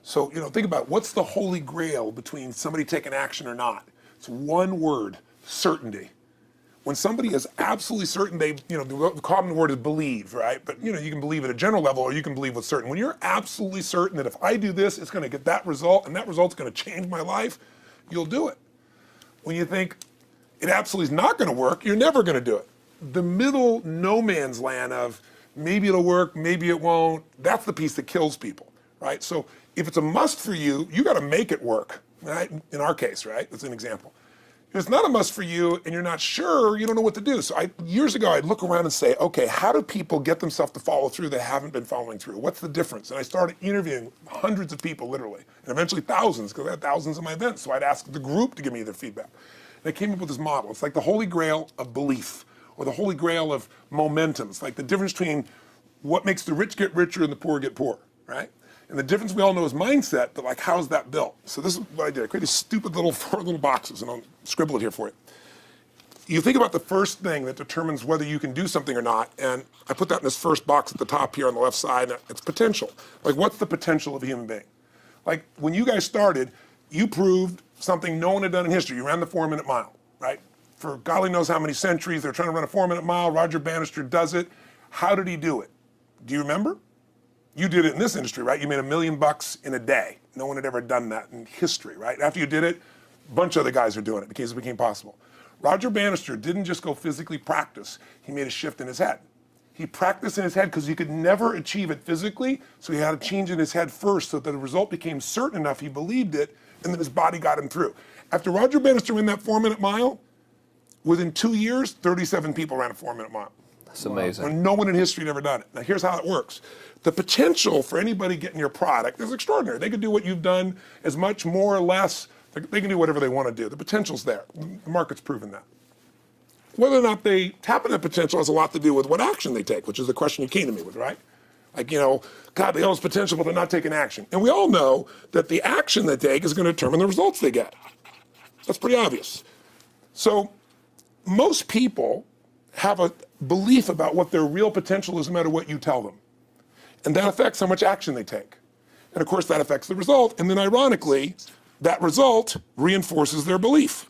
So, think about what's the holy grail between somebody taking action or not. It's one word, certainty. When somebody is absolutely certain, the common word is believe, right? But you can believe at a general level, or you can believe what's certain. When you're absolutely certain that if I do this, it's going to get that result, and that result's going to change my life, you'll do it. When you think it absolutely is not going to work, you're never going to do it. The middle no man's land of maybe it'll work, maybe it won't, that's the piece that kills people, right? So if it's a must for you, you got to make it work, right? In our case, right? That's an example. If it's not a must for you and you're not sure, you don't know what to do. So years ago, I'd look around and say, okay, how do people get themselves to follow through that haven't been following through? What's the difference? And I started interviewing hundreds of people, literally, and eventually thousands, because I had thousands of my events. So I'd ask the group to give me their feedback. And I came up with this model. It's like the holy grail of belief, or the holy grail of momentum. It's like the difference between what makes the rich get richer and the poor get poor, right? And the difference we all know is mindset, but like, how's that built? So this is what I did. I created stupid four little boxes, and I'll scribble it here for you. You think about the first thing that determines whether you can do something or not, and I put that in this first box at the top here on the left side, and it's potential. Like, what's the potential of a human being? Like, when you guys started, you proved something no one had done in history. You ran the 4-minute mile, right? For golly knows how many centuries, they're trying to run a 4-minute mile. Roger Bannister does it. How did he do it? Do you remember? You did it in this industry, right? You made $1 million in a day. No one had ever done that in history, right? After you did it, a bunch of other guys are doing it because it became possible. Roger Bannister didn't just go physically practice. He made a shift in his head. He practiced in his head because he could never achieve it physically, so he had to change in his head first so that the result became certain enough he believed it, and then his body got him through. After Roger Bannister ran that 4-minute mile, within 2 years, 37 people ran a 4-minute mile. That's amazing. And no one in history had ever done it. Now here's how it works. The potential for anybody getting your product is extraordinary. They could do what you've done as much, more or less. They can do whatever they want to do. The potential's there. The market's proven that. Whether or not they tap into that potential has a lot to do with what action they take, which is the question you came to me with, right? Like, God, they all have potential, but they're not taking action. And we all know that the action they take is going to determine the results they get. That's pretty obvious. So most people have a belief about what their real potential is no matter what you tell them. And that affects how much action they take. And of course that affects the result. And then ironically, that result reinforces their belief.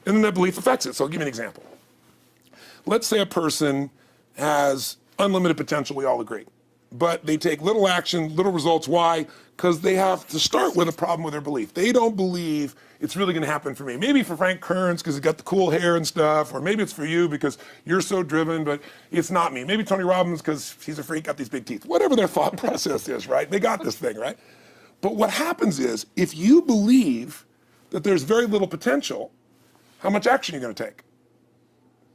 And then that belief affects it. So I'll give you an example. Let's say a person has unlimited potential, we all agree. But they take little action, little results. Why? Because they have to start with a problem with their belief. They don't believe it's really going to happen for me. Maybe for Frank Kearns because he's got the cool hair and stuff, or maybe it's for you because you're so driven, but it's not me. Maybe Tony Robbins because he's a freak, got these big teeth. Whatever their thought process is, right? They got this thing, right? But what happens is, if you believe that there's very little potential, how much action are you going to take?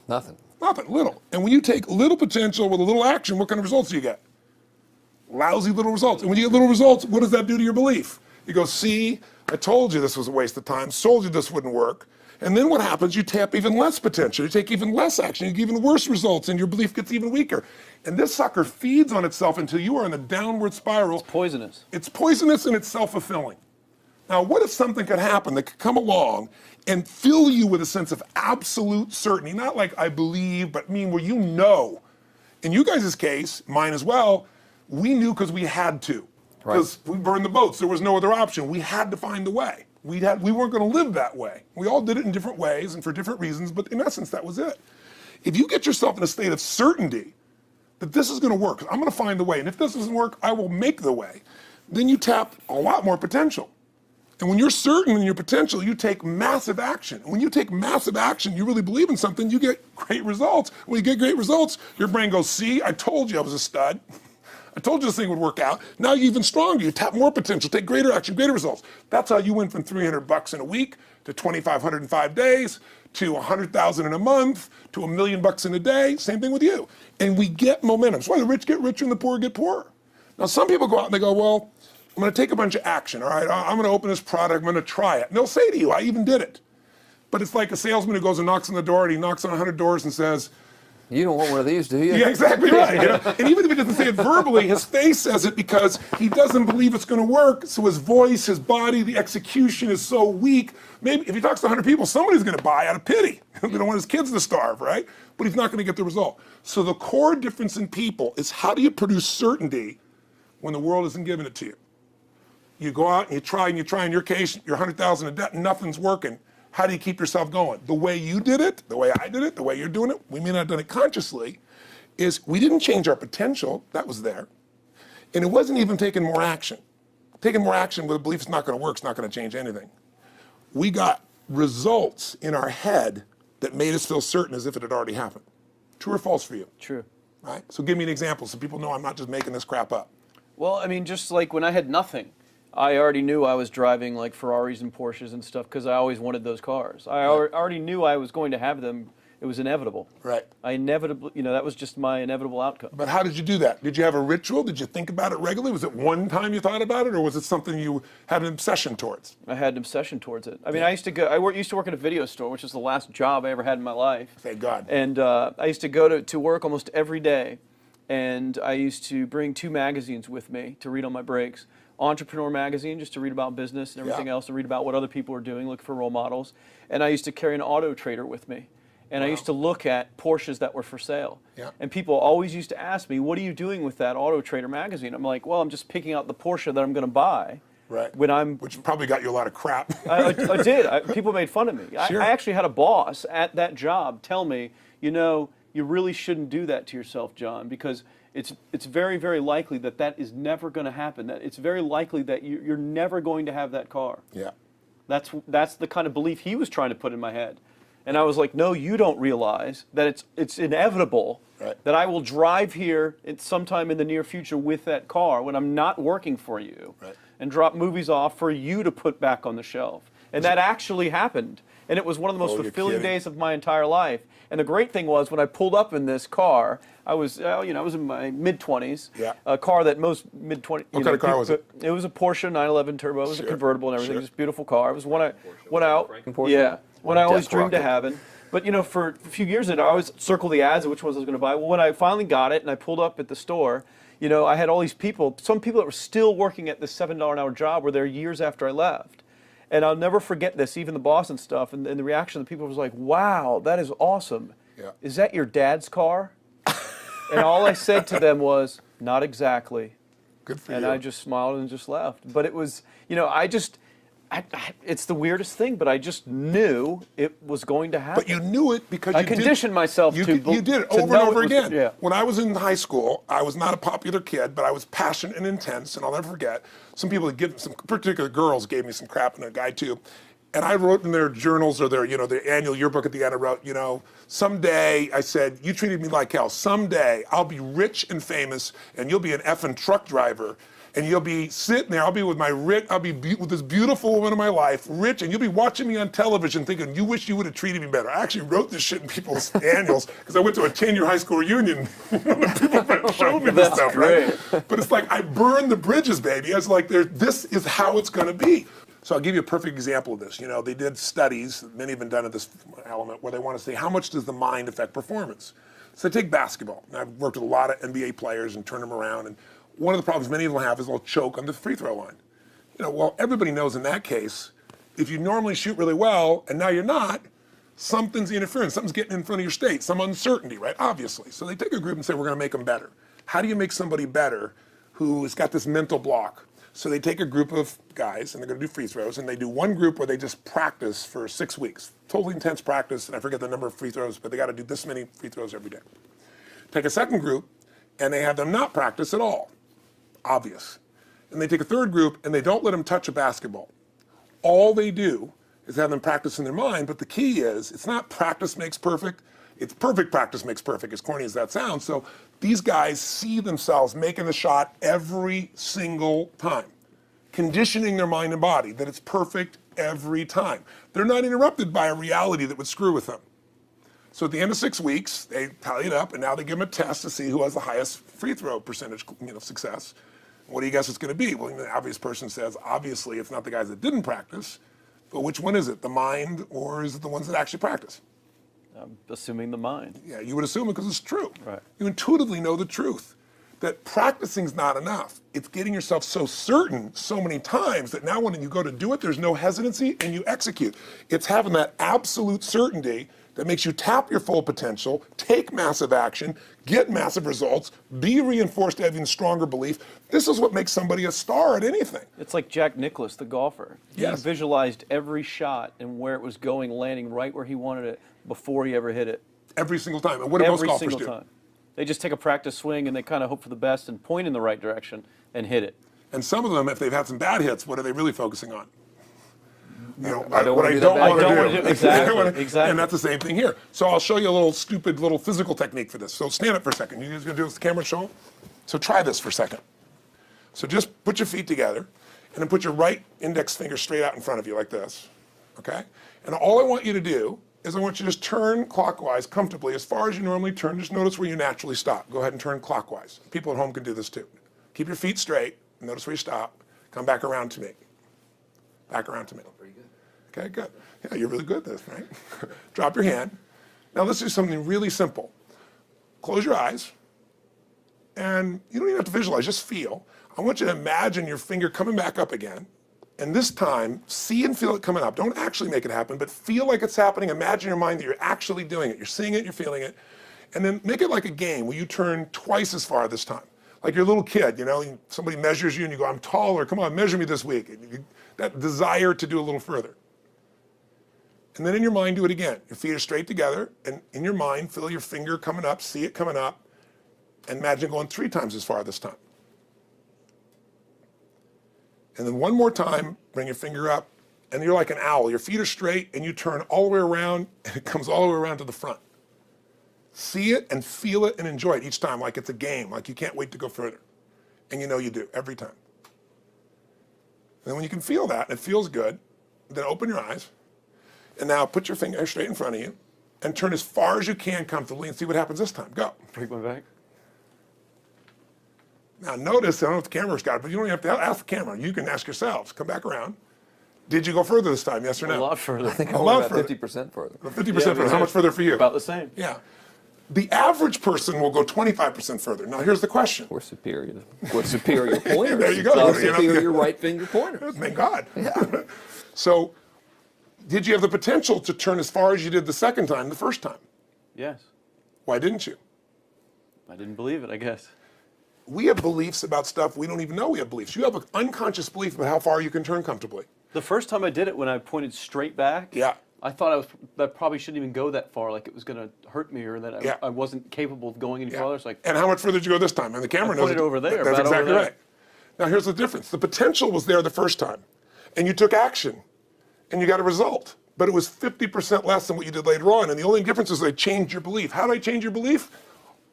Nothing. Nothing, little. And when you take little potential with a little action, what kind of results do you get? Lousy little results. And when you get little results, what does that do to your belief? You go, see, I told you this was a waste of time, told you this wouldn't work. And then what happens? You tap even less potential, you take even less action, you get even worse results, and your belief gets even weaker. And this sucker feeds on itself until you are in a downward spiral. It's poisonous. It's poisonous and it's self-fulfilling. Now, what if something could happen that could come along and fill you with a sense of absolute certainty? Not like I believe, but where you know. In you guys' case, mine as well, we knew because we had to. Because we burned the boats. There was no other option. We had to find a way. We weren't going to live that way. We all did it in different ways and for different reasons, but in essence, that was it. If you get yourself in a state of certainty that this is going to work, I'm going to find the way, and if this doesn't work, I will make the way, then you tap a lot more potential. And when you're certain in your potential, you take massive action. And when you take massive action, you really believe in something, you get great results. When you get great results, your brain goes, see, I told you I was a stud. I told you this thing would work out. Now you're even stronger. You tap more potential, take greater action, greater results. That's how you went from $300 in a week to $2,500 in 5 days to $100,000 in a month to $1 million in a day. Same thing with you. And we get momentum. That's why the rich get richer and the poor get poorer. Now some people go out and they go, well, I'm going to take a bunch of action. All right, I'm going to open this product. I'm going to try it. And they'll say to you, I even did it. But it's like a salesman who goes and knocks on the door, and he knocks on 100 doors and says, you don't want one of these, do you? Yeah, exactly right. And even if he doesn't say it verbally, his face says it because he doesn't believe it's going to work. So his voice, his body, the execution is so weak. Maybe if he talks to 100 people, somebody's going to buy out of pity. They don't want his kids to starve, right? But he's not going to get the result. So the core difference in people is, how do you produce certainty when the world isn't giving it to you? You go out and you try, in your case, you're 100,000 in debt and nothing's working. How do you keep yourself going? The way you did it, the way I did it, the way you're doing it, we may not have done it consciously, is we didn't change our potential, that was there. And it wasn't even taking more action. Taking more action with a belief it's not gonna work, it's not gonna change anything. We got results in our head that made us feel certain as if it had already happened. True or false for you? True. Right? So give me an example so people know I'm not just making this crap up. Well, I mean, just like when I had nothing, I already knew I was driving like Ferraris and Porsches and stuff because I always wanted those cars. I already knew I was going to have them. It was inevitable. Right. I inevitably, that was just my inevitable outcome. But how did you do that? Did you have a ritual? Did you think about it regularly? Was it one time you thought about it, or was it something you had an obsession towards? I had an obsession towards it. I mean, I used to work at a video store, which was the last job I ever had in my life. Thank God. And I used to go to work almost every day, and I used to bring 2 magazines with me to read on my breaks. Entrepreneur magazine, just to read about business and everything else, to read about what other people are doing, look for role models. And I used to carry an Auto Trader with me. And I used to look at Porsches that were for sale. Yeah. And people always used to ask me, what are you doing with that Auto Trader magazine? I'm like, well, I'm just picking out the Porsche that I'm going to buy. Right. Which probably got you a lot of crap. I did. People made fun of me. Sure. I actually had a boss at that job tell me, you really shouldn't do that to yourself, John, because it's very, very likely that is never going to happen. That it's very likely that you're never going to have that car. Yeah. That's the kind of belief he was trying to put in my head. And I was like, no, you don't realize that it's inevitable that I will drive here sometime in the near future with that car when I'm not working for you and drop movies off for you to put back on the shelf. And that actually happened. And it was one of the most fulfilling days of my entire life. And the great thing was when I pulled up in this car, I was in my mid-20s. Yeah. A car that most mid-20s. What kind of car was it? It was a Porsche 911 Turbo. It was a convertible and everything. Just a beautiful car. It was what I always dreamed of having. But for a few years, I always circle the ads of which ones I was going to buy. Well, when I finally got it and I pulled up at the store, I had all these people. Some people that were still working at this $7 an hour job were there years after I left. And I'll never forget this, even the boss and stuff, and the reaction of the people was like, wow, that is awesome. Yeah. Is that your dad's car? And all I said to them was, not exactly. Good for you. And I just smiled and just left. But it was, it's the weirdest thing, but I just knew it was going to happen. But you knew it because I conditioned myself you to did it to over and know over it was- again. yeah. When I was in high school, I was not a popular kid, but I was passionate and intense, and I'll never forget. Some people some particular girls gave me some crap, and a guy too. And I wrote in their journals or their annual yearbook at the end, I wrote, someday, I said, you treated me like hell. Someday I'll be rich and famous, and you'll be an effing truck driver. And you'll be sitting there, I'll be with with this beautiful woman of my life, rich, and you'll be watching me on television thinking, you wish you would have treated me better. I actually wrote this shit in people's annuals because I went to a 10-year high school reunion. People showed me this stuff, right? But it's like, I burned the bridges, baby. I was like, this is how it's gonna be. So I'll give you a perfect example of this. They did studies, many have been done at this element, where they want to say, how much does the mind affect performance? So take basketball. And I've worked with a lot of NBA players and turned them around, and one of the problems many of them have is they'll choke on the free throw line. Well, everybody knows in that case, if you normally shoot really well and now you're not, something's interfering, something's getting in front of your state, some uncertainty, right? Obviously. So they take a group and say, we're gonna make them better. How do you make somebody better who has got this mental block? So they take a group of guys and they're gonna do free throws, and they do one group where they just practice for 6 weeks. Totally intense practice, and I forget the number of free throws, but they gotta do this many free throws every day. Take a second group, and they have them not practice at all. Obvious. And they take a third group and they don't let them touch a basketball. All they do is have them practice in their mind, but the key is, it's not practice makes perfect, it's perfect practice makes perfect, as corny as that sounds. So these guys see themselves making the shot every single time, conditioning their mind and body that it's perfect every time. They're not interrupted by a reality that would screw with them. So at the end of 6 weeks, they tally it up, and now they give them a test to see who has the highest free throw percentage, success. What do you guess it's going to be? Well, the obvious person says, obviously, it's not the guys that didn't practice, but which one is it? The mind, or is it the ones that actually practice? I'm assuming the mind. Yeah, you would assume it because it's true. Right. You intuitively know the truth, that practicing's not enough. It's getting yourself so certain so many times that now when you go to do it, there's no hesitancy and you execute. It's having that absolute certainty that makes you tap your full potential, take massive action, get massive results, be reinforced to have even stronger belief. This is what makes somebody a star at anything. It's like Jack Nicklaus, the golfer. Yes. He visualized every shot and where it was going, landing right where he wanted it before he ever hit it. Every single time. And what do most Every golfers single do? time. They just take a practice swing and they kind of hope for the best and point in the right direction and hit it. And some of them, if they've had some bad hits, what are they really focusing on? You know, I don't what wanna I do that don't bad want hit. to I do. don't wanna do- exactly, exactly. And that's the same thing here. So I'll show you a little stupid little physical technique for this. So stand up for a second. You guys gonna do this with the camera show 'em? So try this for a second. So just put your feet together and then put your right index finger straight out in front of you like this, okay? And all I want you to do is I want you to just turn clockwise comfortably as far as you normally turn. Just notice where you naturally stop. Go ahead and turn clockwise. People at home can do this too. Keep your feet straight. Notice where you stop. Come back around to me. Back around to me. Pretty good. Okay, good. Yeah, you're really good at this, right? Drop your hand. Now let's do something really simple. Close your eyes. And you don't even have to visualize, just feel. I want you to imagine your finger coming back up again. And this time, see and feel it coming up. Don't actually make it happen, but feel like it's happening. Imagine in your mind that you're actually doing it. You're seeing it, you're feeling it. And then make it like a game where you turn twice as far this time. Like you're a little kid, you know, somebody measures you and you go, I'm taller, come on, measure me this week. That desire to do a little further. And then in your mind, do it again. Your feet are straight together, and in your mind, feel your finger coming up, see it coming up, and imagine going 3 times as far this time. And then one more time, bring your finger up, and you're like an owl. Your feet are straight, and you turn all the way around, and it comes all the way around to the front. See it and feel it and enjoy it each time like it's a game, like you can't wait to go further. And you know you do, every time. And then when you can feel that, and it feels good, then open your eyes, and now put your finger straight in front of you, and turn as far as you can comfortably and see what happens this time. Go. Break my back. Now notice, I don't know if the camera's got it, but you don't have to ask the camera. You can ask yourselves. Come back around. Did you go further this time, yes or no? A lot further. I think I A went lot about further. 50% further. 50% further. How much further for you? About the same. Yeah. The average person will go 25% further. Now here's the question. We're superior. We're superior pointers. There you go. It's all You know, superior right finger pointers. Thank God. So, did you have the potential to turn as far as you did the second time, the first time? Yes. Why didn't you? I didn't believe it, I guess. We have beliefs about stuff we don't even know we have beliefs. You have an unconscious belief about how far you can turn comfortably. The first time I did it, when I pointed straight back, Yeah. I thought that probably shouldn't even go that far, like it was going to hurt me or that Yeah. I wasn't capable of going any Yeah. farther. It's like, And how much further did you go this time? And the camera I knows put it over there, That's about over exactly there. right. Now here's the difference. The potential was there the first time, and you took action, and you got a result. But it was 50% less than what you did later on. And the only difference is they changed your belief. How did I change your belief?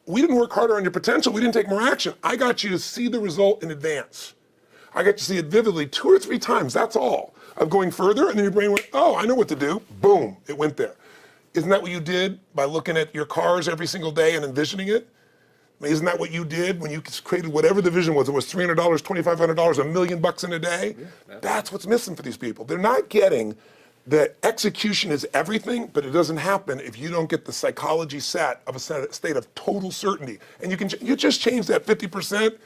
We didn't work harder on your potential. We didn't take more action. I got you to see the result in advance. I got you to see it vividly 2 or 3 times. That's all. Of going further, and then your brain went, oh, I know what to do. Boom, it went there. Isn't that what you did by looking at your cars every single day and envisioning it? I mean, isn't that what you did when you created whatever the vision was? It was $300, $2,500, $1 million in a day? Yeah, that's what's missing for these people. They're not getting that execution is everything, but it doesn't happen if you don't get the psychology set of a state of total certainty. And you just change that 50%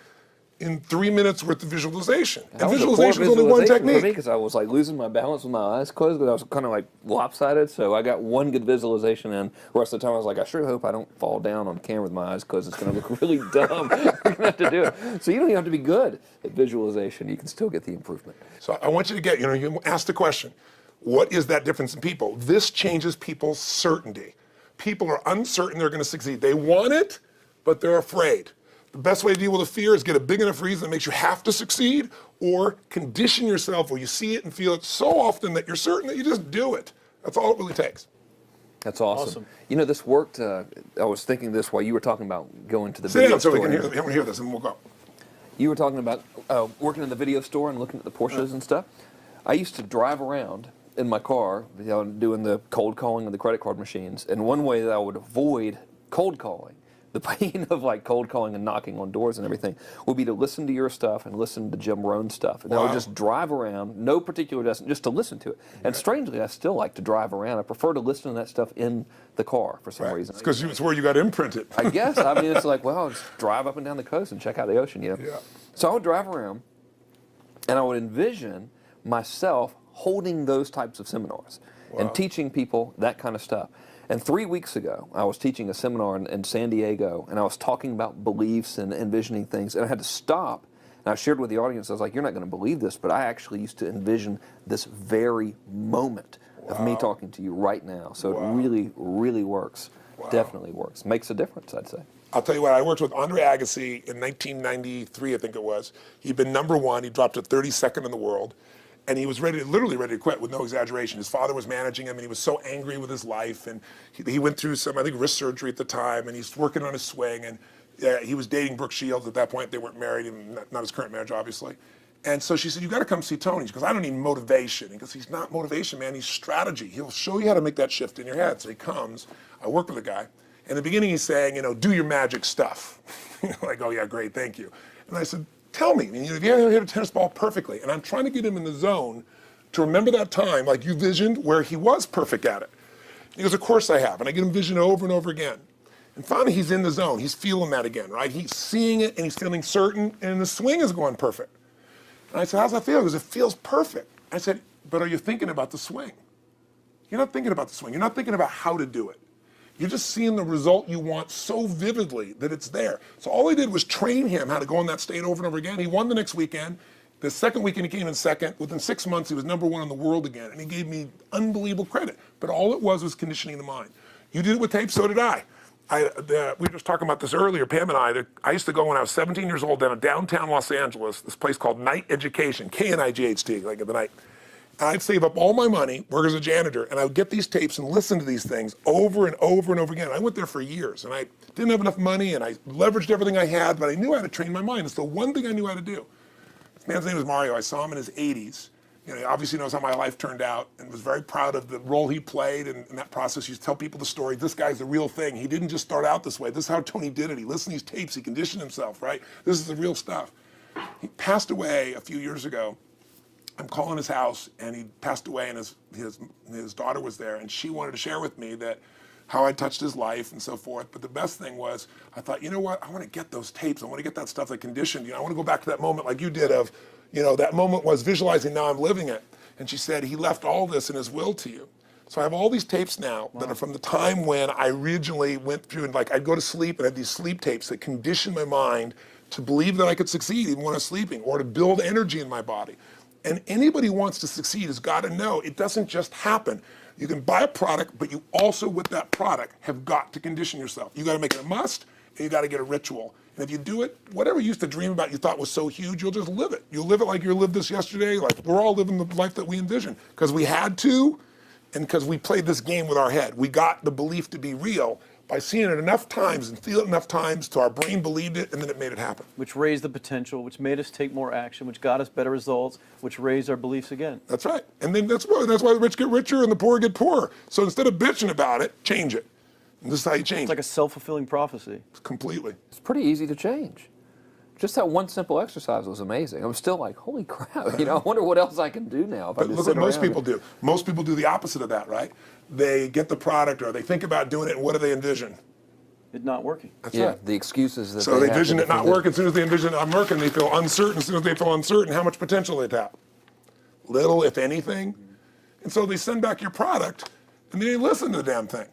in 3 minutes worth of visualization. And visualization is only one technique. Because I was like losing my balance with my eyes closed, because I was kind of like lopsided. So I got one good visualization in. The rest of the time I was like, I sure hope I don't fall down on camera with my eyes closed. It's going to look really dumb. You're going to have to do it. So you don't even have to be good at visualization. You can still get the improvement. So I want you to get, you ask the question, what is that difference in people? This changes people's certainty. People are uncertain they're going to succeed. They want it, but they're afraid. The best way to deal with a fear is get a big enough reason that makes you have to succeed, or condition yourself where you see it and feel it so often that you're certain that you just do it. That's all it really takes. That's awesome. You know, this worked. I was thinking this while you were talking about going to the Sit video down so store. we can hear this and we'll go. You were talking about working in the video store and looking at the Porsches and stuff. I used to drive around in my car, doing the cold calling of the credit card machines. And one way that I would avoid cold calling, the pain of like cold calling and knocking on doors and everything, would be to listen to your stuff and listen to Jim Rohn's stuff. And I would just drive around, no particular destination, just to listen to it. And strangely, I still like to drive around. I prefer to listen to that stuff in the car for some reason. It's because it's where you got imprinted. I guess. I mean, it's like, well, I'll just drive up and down the coast and check out the ocean, you know? Yeah. So I would drive around, and I would envision myself holding those types of seminars and teaching people that kind of stuff. And 3 weeks ago, I was teaching a seminar in San Diego, and I was talking about beliefs and envisioning things, and I had to stop. And I shared with the audience, I was like, you're not going to believe this, but I actually used to envision this very moment of me talking to you right now. So it really, really works. Definitely works. Makes a difference, I'd say. I'll tell you what, I worked with Andre Agassi in 1993, I think it was. He'd been #1, he dropped to 32nd in the world, and he was literally ready to quit with no exaggeration. His father was managing him, and he was so angry with his life, and he went through some, I think, wrist surgery at the time, and he's working on his swing, and he was dating Brooke Shields at that point. They weren't married, and not his current marriage, obviously. And so she said, you got to come see Tony. She goes, I don't need motivation. He goes, he's not motivation, man, he's strategy. He'll show you how to make that shift in your head. So he comes, I work with a guy. In the beginning, he's saying, do your magic stuff. Like, oh yeah, great, thank you. And I said, tell me, if you ever hit a tennis ball perfectly, and I'm trying to get him in the zone to remember that time, like you visioned, where he was perfect at it. He goes, of course I have. And I get him vision over and over again. And finally, he's in the zone. He's feeling that again, right? He's seeing it, and he's feeling certain, and the swing is going perfect. And I said, how's that feel? He goes, it feels perfect. I said, but are you thinking about the swing? You're not thinking about the swing. You're not thinking about how to do it. You're just seeing the result you want so vividly that it's there. So all I did was train him how to go in that state over and over again. He won the next weekend. The second weekend he came in second. Within 6 months, he was #1 in the world again. And he gave me unbelievable credit. But all it was conditioning the mind. You did it with tape, so did I. We were just talking about this earlier, Pam and I used to go when I was 17 years old down in downtown Los Angeles, this place called Night Education, K-N-I-G-H-T, like in the night. And I'd save up all my money, work as a janitor, and I would get these tapes and listen to these things over and over and over again. I went there for years, and I didn't have enough money, and I leveraged everything I had, but I knew how to train my mind. It's the one thing I knew how to do. This man's name was Mario. I saw him in his 80s. He obviously knows how my life turned out and was very proud of the role he played in that process. He used to tell people the story. This guy's the real thing. He didn't just start out this way. This is how Tony did it. He listened to these tapes. He conditioned himself, right? This is the real stuff. He passed away a few years ago. I'm calling his house, and he passed away, and his daughter was there, and she wanted to share with me that how I touched his life and so forth. But the best thing was, I thought, you know what? I want to get those tapes. I want to get that stuff that conditioned. I want to go back to that moment like you did of, that moment was visualizing, now I'm living it. And she said, he left all this in his will to you. So I have all these tapes now that are from the time when I originally went through, and I'd go to sleep and I had these sleep tapes that conditioned my mind to believe that I could succeed even when I was sleeping, or to build energy in my body. And anybody who wants to succeed has got to know it doesn't just happen. You can buy a product, but you also, with that product, have got to condition yourself. You got to make it a must, and you got to get a ritual. And if you do it, whatever you used to dream about you thought was so huge, you'll just live it. You'll live it like you lived this yesterday, like we're all living the life that we envision. Because we had to, and because we played this game with our head. We got the belief to be real by seeing it enough times and feeling it enough times till our brain believed it, and then it made it happen. Which raised the potential, which made us take more action, which got us better results, which raised our beliefs again. That's right. And then that's why the rich get richer and the poor get poorer. So instead of bitching about it, change it. And this is how you change It's like a self-fulfilling prophecy. completely. It's pretty easy to change. Just that one simple exercise was amazing. I'm still like, holy crap, I wonder what else I can do now. But look what most people do. Most people do the opposite of that, right? They get the product, or they think about doing it, and what do they envision? It not working. That's Yeah, right. the excuses that So they have to envision it not defend working. As soon as they envision it not working, they feel uncertain. As soon as they feel uncertain, how much potential they tap? Little, if anything. And so they send back your product, and they listen to the damn thing.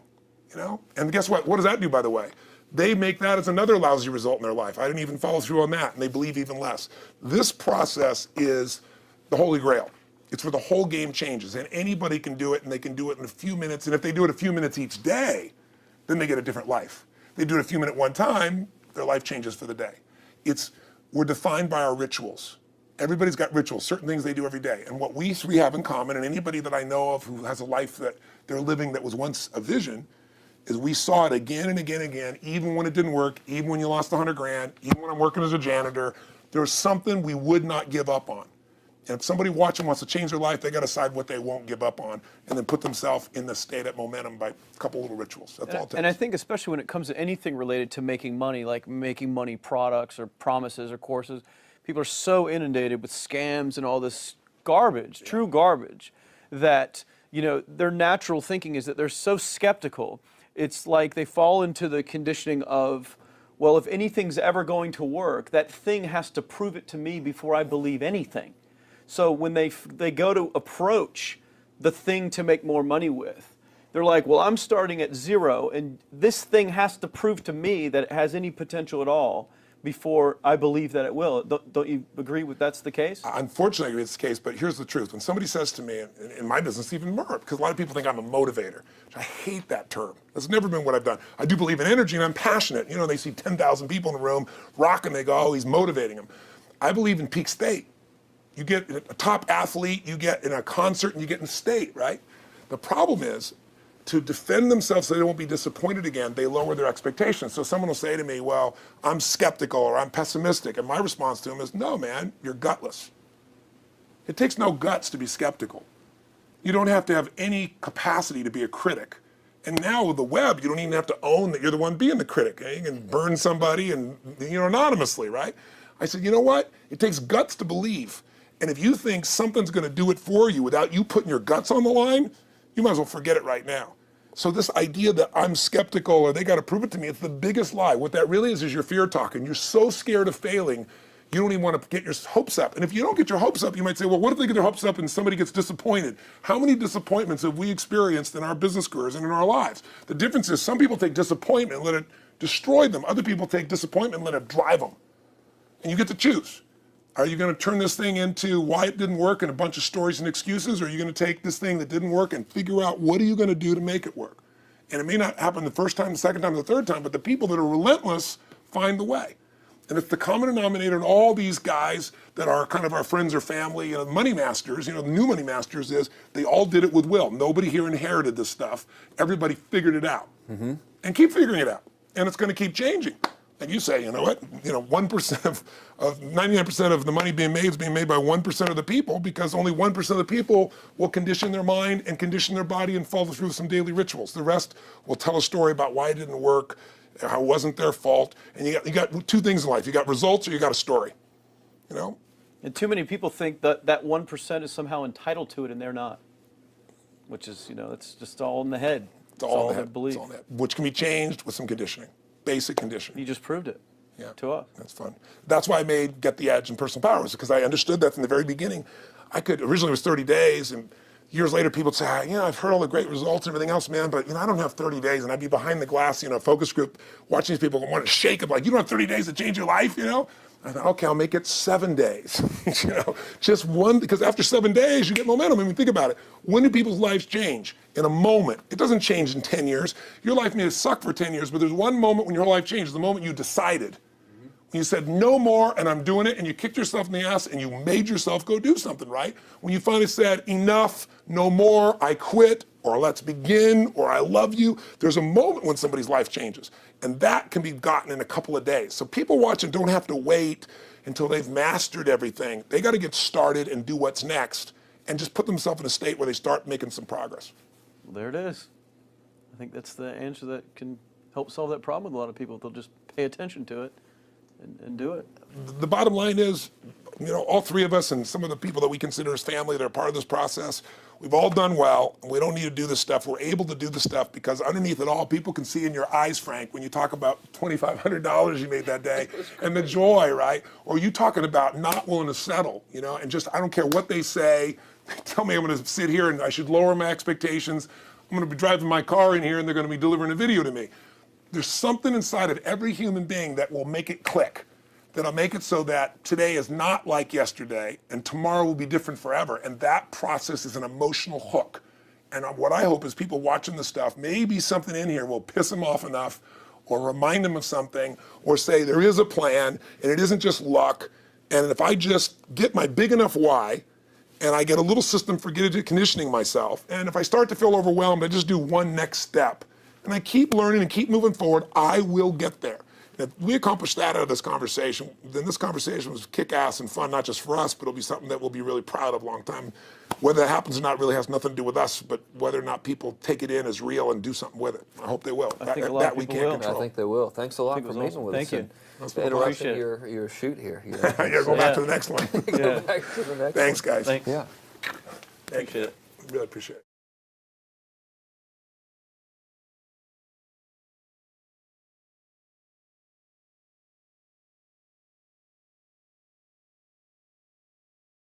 And guess what? What does that do, by the way? They make that as another lousy result in their life. I didn't even follow through on that, and they believe even less. This process is the holy grail. It's where the whole game changes, and anybody can do it, and they can do it in a few minutes. And if they do it a few minutes each day, then they get a different life. They do it a few minutes one time, their life changes for the day. We're defined by our rituals. Everybody's got rituals, certain things they do every day. And what we three have in common, and anybody that I know of who has a life that they're living that was once a vision, is we saw it again and again and again, even when it didn't work, even when you lost 100 grand, even when I'm working as a janitor. There's something we would not give up on. And if somebody watching wants to change their life, they got to decide what they won't give up on, and then put themselves in the state of momentum by a couple little rituals. That's all it takes. And I think especially when it comes to anything related to making money, like making money products or promises or courses, people are so inundated with scams and all this garbage, true garbage, that their natural thinking is that they're so skeptical. It's like they fall into the conditioning of, well, if anything's ever going to work, that thing has to prove it to me before I believe anything. So when they go to approach the thing to make more money with, They're like, well, I'm starting at 0, and this thing has to prove to me that it has any potential at all before I believe that it will. Don't you agree with that's the case? Unfortunately, it's the case, but here's the truth. When somebody says to me, in my business, even more, because a lot of people think I'm a motivator. I hate that term. That's never been what I've done. I do believe in energy, and I'm passionate. You know, they see 10,000 people in a room rocking, they go, oh, he's motivating them. I believe in peak state. You get a top athlete, you get in a concert, and you get in state, right? The problem is, to defend themselves so they won't be disappointed again, they lower their expectations. So someone will say to me, well, I'm skeptical or I'm pessimistic. And my response to them is, no, man, you're gutless. It takes no guts to be skeptical. You don't have to have any capacity to be a critic. And now with the web, you don't even have to own that you're the one being the critic. You can burn somebody and, anonymously, right? I said, you know what? It takes guts to believe. And if you think something's going to do it for you without you putting your guts on the line, you might as well forget it right now. So this idea that I'm skeptical or they got to prove it to me, it's the biggest lie. What that really is your fear talking. You're so scared of failing, you don't even want to get your hopes up. And if you don't get your hopes up, you might say, well, what if they get their hopes up and somebody gets disappointed? How many disappointments have we experienced in our business careers and in our lives? The difference is some people take disappointment and let it destroy them. Other people take disappointment and let it drive them. And you get to choose. Are you going to turn this thing into why it didn't work and a bunch of stories and excuses? Or are you going to take this thing that didn't work and figure out what are you going to do to make it work? And it may not happen the first time, the second time, the third time, but the people that are relentless find the way. And it's the common denominator in all these guys that are kind of our friends or family, money masters, the new money masters is they all did it with will. Nobody here inherited this stuff. Everybody figured it out. And keep figuring it out. And it's going to keep changing. And you say, you know what? 1% of 99% of the money being made is being made by 1% of the people because only 1% of the people will condition their mind and condition their body and follow through some daily rituals. The rest will tell a story about why it didn't work, how it wasn't their fault. And you got two things in life. You got results or you got a story. And too many people think that 1% is somehow entitled to it and they're not. Which is, it's just all in the head. It's all in the head. Belief. It's all in the head. Which can be changed with some conditioning. Basic conditioning. You just proved it to us. That's fun. That's why I made Get the Edge and Personal Power, was because I understood that from the very beginning. Originally it was 30 days, and years later people would say, I've heard all the great results and everything else, man, but I don't have 30 days, and I'd be behind the glass, focus group, watching these people want to shake them, like, you don't have 30 days to change your life, I thought, okay, I'll make it 7 days. Just one, because after 7 days, you get momentum. I mean, think about it. When do people's lives change? In a moment. It doesn't change in 10 years. Your life may suck for 10 years, but there's one moment when your life changes, the moment you decided. When you said, no more, and I'm doing it, and you kicked yourself in the ass, and you made yourself go do something, right? When you finally said, enough, no more, I quit, or let's begin, or I love you, there's a moment when somebody's life changes. And that can be gotten in a couple of days. So people watching don't have to wait until they've mastered everything. They got to get started and do what's next and just put themselves in a state where they start making some progress. Well, there it is. I think that's the answer that can help solve that problem with a lot of people. They'll just pay attention to it and do it. The bottom line is, all three of us and some of the people that we consider as family that are part of this process, we've all done well, and we don't need to do this stuff. We're able to do this stuff because underneath it all, people can see in your eyes, Frank, when you talk about $2,500 you made that day and the joy, right? Or you talking about not willing to settle, and just, I don't care what they say. They tell me I'm going to sit here and I should lower my expectations. I'm going to be driving my car in here and they're going to be delivering a video to me. There's something inside of every human being that will make it click. That'll make it so that today is not like yesterday and tomorrow will be different forever. And that process is an emotional hook. And what I hope is people watching this stuff, maybe something in here will piss them off enough or remind them of something or say there is a plan and it isn't just luck. And if I just get my big enough why and I get a little system for conditioning myself, and if I start to feel overwhelmed, I just do one next step. And I keep learning and keep moving forward, I will get there. If we accomplish that out of this conversation, then this conversation was kick-ass and fun, not just for us, but it'll be something that we'll be really proud of a long time. Whether that happens or not really has nothing to do with us, but whether or not people take it in as real and do something with it. I hope they will. I think a lot of people will. I think they will. Thanks a lot for meeting with us. Thank you. And interrupting your shoot here. Yeah, go back to the next one. Go back to the next Thanks, one. guys. Thanks. Yeah. Appreciate it. Really appreciate it.